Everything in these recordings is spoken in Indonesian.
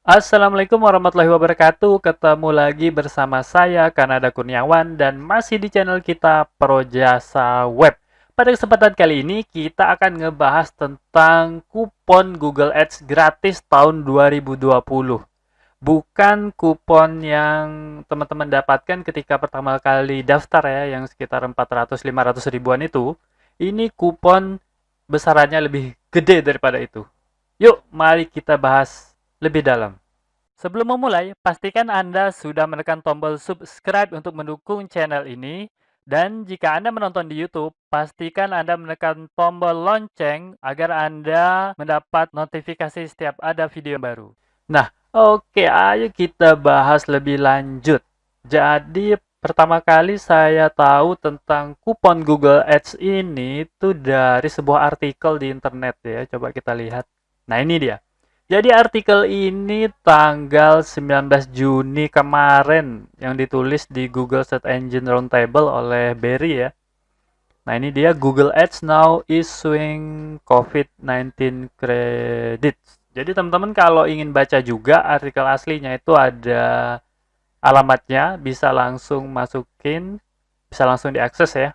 Assalamualaikum warahmatullahi wabarakatuh. Ketemu lagi bersama saya Kanada Kurniawan dan masih di channel kita Projasa Web. Pada kesempatan kali ini kita akan ngebahas tentang kupon Google Ads gratis tahun 2020. Bukan kupon yang teman-teman dapatkan ketika pertama kali daftar ya, yang sekitar 400-500 ribuan itu. Ini kupon besarannya lebih gede daripada itu. Yuk, mari kita bahas lebih dalam. Sebelum memulai, pastikan Anda sudah menekan tombol subscribe untuk mendukung channel ini. Dan jika Anda menonton di YouTube, pastikan Anda menekan tombol lonceng agar Anda mendapat notifikasi setiap ada video baru. Nah, oke, ayo kita bahas lebih lanjut. Jadi, pertama kali saya tahu tentang kupon Google Ads ini itu dari sebuah artikel di internet ya. Coba kita lihat. Nah, ini dia. Jadi artikel ini tanggal 19 Juni kemarin yang ditulis di Google Search Engine Roundtable oleh Barry ya. Nah, ini dia Google Ads now issuing COVID-19 credits. Jadi teman-teman kalau ingin baca juga artikel aslinya itu ada alamatnya, bisa langsung masukin, bisa langsung diakses ya.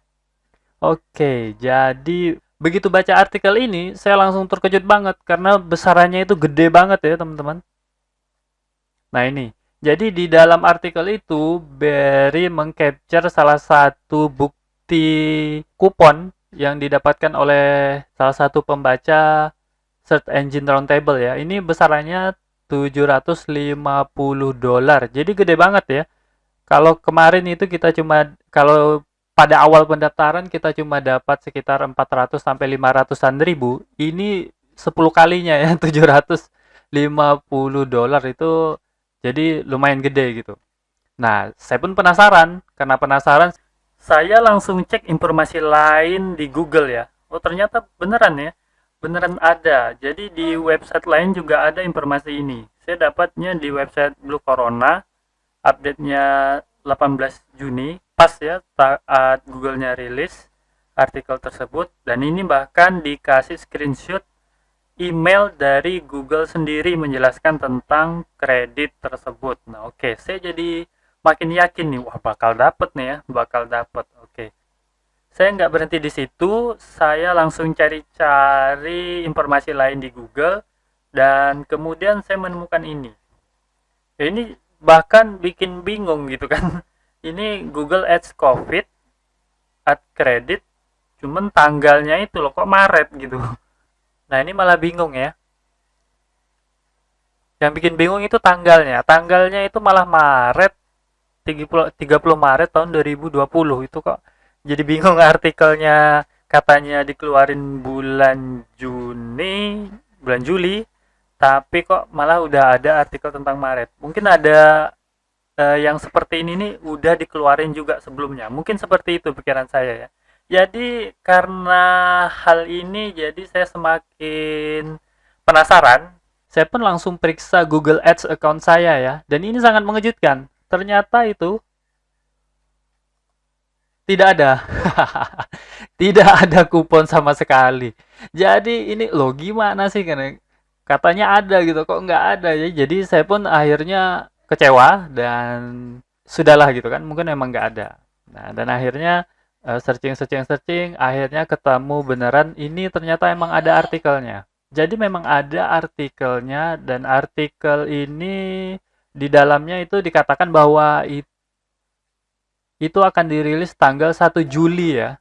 Oke, jadi begitu baca artikel ini, saya langsung terkejut banget karena besarannya itu gede banget ya, teman-teman. Nah, ini. Jadi di dalam artikel itu, Barry mengcapture salah satu bukti kupon yang didapatkan oleh salah satu pembaca Search Engine Roundtable ya. Ini besarannya $750. Jadi gede banget ya. Kalau kemarin itu kita cuma kalau pada awal pendaftaran kita cuma dapat sekitar 400 sampai 500-an ribu. Ini 10 kalinya ya, $750 itu jadi lumayan gede gitu. Nah, saya pun penasaran. Karena penasaran, saya langsung cek informasi lain di Google ya. Oh, ternyata beneran ya. Beneran ada. Jadi di website lain juga ada informasi ini. Saya dapatnya di website Blue Corona, update-nya 18 Juni, pas ya saat Google-nya rilis artikel tersebut, dan ini bahkan dikasih screenshot email dari Google sendiri menjelaskan tentang kredit tersebut. Nah, oke, saya jadi makin yakin nih, wah bakal dapet nih ya, bakal dapet. Oke, saya nggak berhenti di situ, saya langsung cari-cari informasi lain di Google, dan kemudian saya menemukan ini. Ya, ini bahkan bikin bingung gitu kan. Ini Google Ads COVID, Ad Credit, cuman tanggalnya itu loh kok Maret gitu. Nah, ini malah bingung ya. Yang bikin bingung itu tanggalnya. Tanggalnya itu malah Maret, 30 Maret tahun 2020. Itu kok jadi bingung artikelnya, katanya dikeluarin bulan Juni, bulan Juli, tapi kok malah udah ada artikel tentang Maret. Mungkin ada yang seperti ini nih udah dikeluarin juga sebelumnya. Mungkin seperti itu pikiran saya ya. Jadi karena hal ini jadi saya semakin penasaran. Saya pun langsung periksa Google Ads account saya ya. Dan ini sangat mengejutkan. Ternyata itu tidak ada. Tidak ada kupon sama sekali. Jadi ini loh gimana sih kan? Katanya ada gitu kok nggak ada ya. Jadi saya pun akhirnya kecewa dan sudahlah gitu kan. Mungkin emang nggak ada. Nah, dan akhirnya searching searching searching akhirnya ketemu beneran ini ternyata emang ada artikelnya. Jadi memang ada artikelnya dan artikel ini di dalamnya itu dikatakan bahwa itu akan dirilis tanggal 1 Juli ya.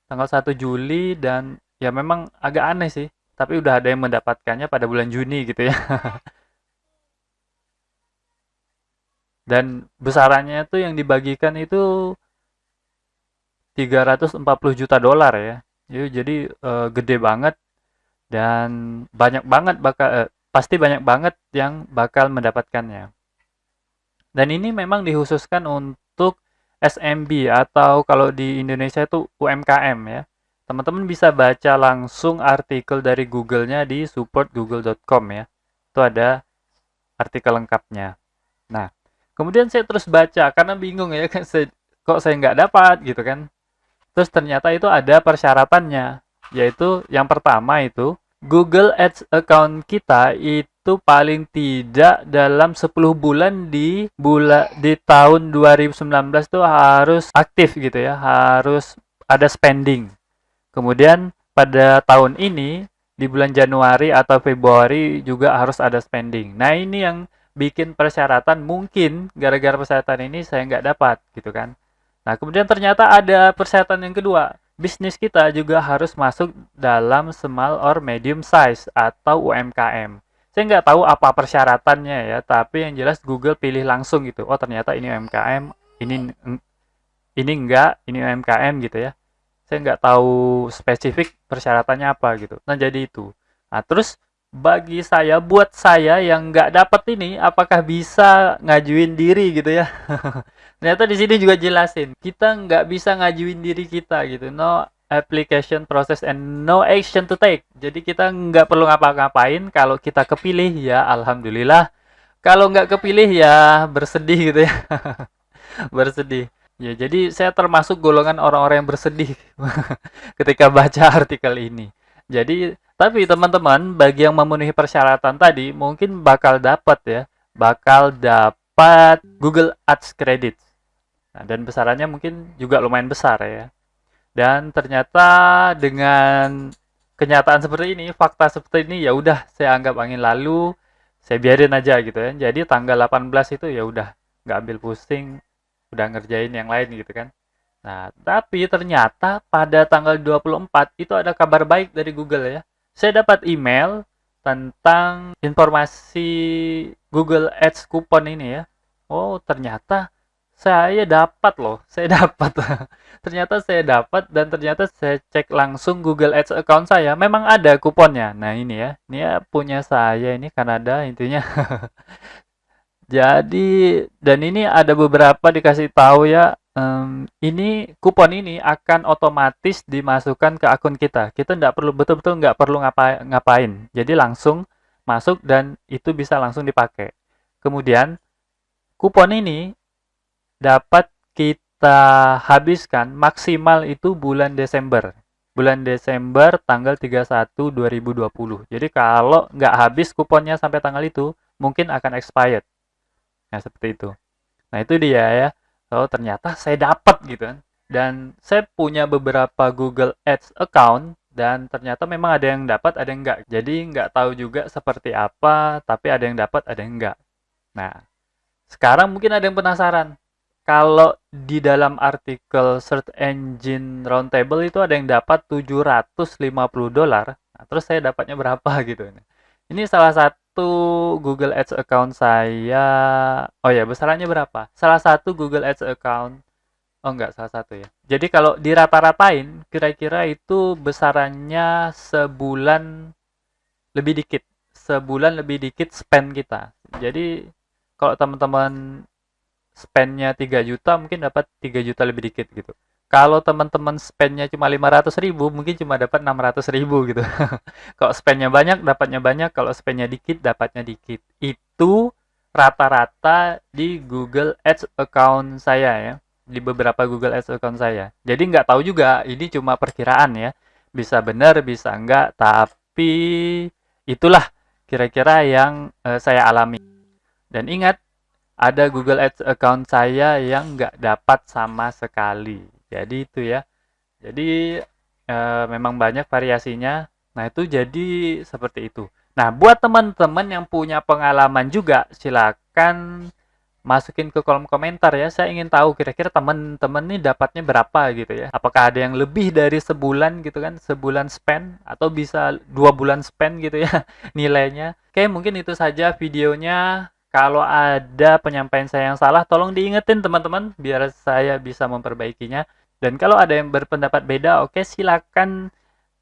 Tanggal 1 Juli dan ya memang agak aneh sih. Tapi udah ada yang mendapatkannya pada bulan Juni gitu ya. Dan besarannya tuh yang dibagikan itu 340 juta dolar ya. Jadi gede banget dan banyak banget pasti banyak banget yang bakal mendapatkannya. Dan ini memang dikhususkan untuk SMB atau kalau di Indonesia itu UMKM ya. Teman-teman bisa baca langsung artikel dari Google-nya di supportgoogle.com ya. Itu ada artikel lengkapnya. Nah, kemudian saya terus baca karena bingung ya kan kok saya nggak dapat gitu kan. Terus ternyata itu ada persyaratannya, yaitu yang pertama itu Google Ads account kita itu itu paling tidak dalam 10 bulan di tahun 2019 tuh harus aktif gitu ya, harus ada spending. Kemudian pada tahun ini di bulan Januari atau Februari juga harus ada spending. Nah, ini yang bikin persyaratan, mungkin gara-gara persyaratan ini saya nggak dapat gitu kan. Nah, kemudian ternyata ada persyaratan yang kedua. Bisnis kita juga harus masuk dalam small or medium size atau UMKM. Saya nggak tahu apa persyaratannya ya, tapi yang jelas Google pilih langsung gitu. Oh, ternyata ini UMKM, ini enggak, ini UMKM gitu ya. Saya nggak tahu spesifik persyaratannya apa gitu. Nah, jadi itu. Nah, terus bagi saya, buat saya yang nggak dapat ini, apakah bisa ngajuin diri gitu ya? Ternyata di sini juga jelasin, kita nggak bisa ngajuin diri kita gitu. No application process and no action to take. Jadi kita nggak perlu ngapa-ngapain. Kalau kita kepilih ya alhamdulillah. Kalau nggak kepilih ya bersedih gitu ya. Bersedih. Ya, jadi saya termasuk golongan orang-orang yang bersedih ketika baca artikel ini. Jadi, tapi teman-teman, bagi yang memenuhi persyaratan tadi, mungkin bakal dapat Google Ads Credit. Nah, dan besarannya mungkin juga lumayan besar ya. Dan ternyata dengan kenyataan seperti ini, fakta seperti ini, ya udah saya anggap angin lalu, saya biarin aja gitu ya. Jadi tanggal 18 itu ya udah nggak ambil pusing, udah ngerjain yang lain gitu kan. Nah, tapi ternyata pada tanggal 24 itu ada kabar baik dari Google ya. Saya dapat email tentang informasi Google Ads kupon ini ya. Oh, ternyata saya dapat loh. Saya dapat. Ternyata saya dapat dan ternyata saya cek langsung Google Ads account saya. Memang ada kuponnya. Nah, ini ya. Ini ya punya saya ini Kanada intinya. Jadi, dan ini ada beberapa dikasih tahu ya, ini kupon ini akan otomatis dimasukkan ke akun kita. Kita nggak perlu betul-betul nggak perlu ngapain. Jadi langsung masuk dan itu bisa langsung dipakai. Kemudian kupon ini dapat kita habiskan maksimal itu bulan Desember. Bulan Desember tanggal 31 2020. Jadi kalau nggak habis kuponnya sampai tanggal itu, mungkin akan expired. Nah, seperti itu. Nah, itu dia ya. Oh, ternyata saya dapat gitu kan. Dan saya punya beberapa Google Ads account dan ternyata memang ada yang dapat, ada yang enggak. Jadi nggak tahu juga seperti apa, tapi ada yang dapat, ada yang enggak. Nah, sekarang mungkin ada yang penasaran. Kalau di dalam artikel Search Engine Roundtable itu ada yang dapat $750. Nah, terus saya dapatnya berapa gitu. Ini salah satu Google Ads account saya. Oh ya, besarannya berapa? Salah satu Google Ads account. Oh enggak, salah satu ya. Jadi kalau dirata-ratain, kira-kira itu besarannya sebulan lebih dikit. Sebulan lebih dikit spend kita. Jadi kalau teman-teman spendnya 3 juta, mungkin dapat 3 juta lebih dikit gitu. Kalau teman-teman spendnya cuma 500.000, mungkin cuma dapat 600.000 gitu. Kalau spendnya banyak, dapatnya banyak. Kalau spendnya dikit, dapatnya dikit. Itu rata-rata di Google Ads account saya ya. Di beberapa Google Ads account saya. Jadi nggak tahu juga, ini cuma perkiraan ya. Bisa benar, bisa enggak. Tapi itulah kira-kira yang saya alami. Dan ingat, ada Google Ads account saya yang nggak dapat sama sekali. Jadi itu ya. Jadi memang banyak variasinya. Nah, itu jadi seperti itu. Nah, buat teman-teman yang punya pengalaman juga, silakan masukin ke kolom komentar ya. Saya ingin tahu kira-kira teman-teman nih dapatnya berapa gitu ya. Apakah ada yang lebih dari sebulan gitu kan, sebulan spend atau bisa 2 bulan spend gitu ya nilainya. Oke, mungkin itu saja videonya. Kalau ada penyampaian saya yang salah, tolong diingetin teman-teman biar saya bisa memperbaikinya. Dan kalau ada yang berpendapat beda, oke silakan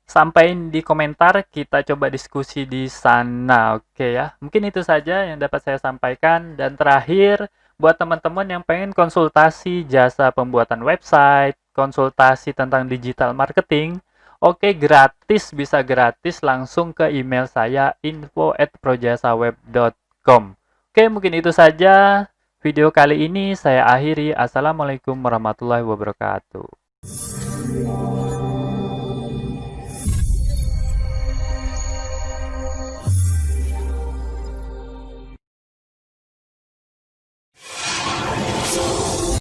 sampaikan di komentar, kita coba diskusi di sana, oke ya. Mungkin itu saja yang dapat saya sampaikan. Dan terakhir, buat teman-teman yang pengen konsultasi jasa pembuatan website, konsultasi tentang digital marketing, oke gratis, bisa gratis langsung ke email saya info@projasaweb.com. Oke, mungkin itu saja video kali ini saya akhiri. Assalamualaikum warahmatullahi wabarakatuh.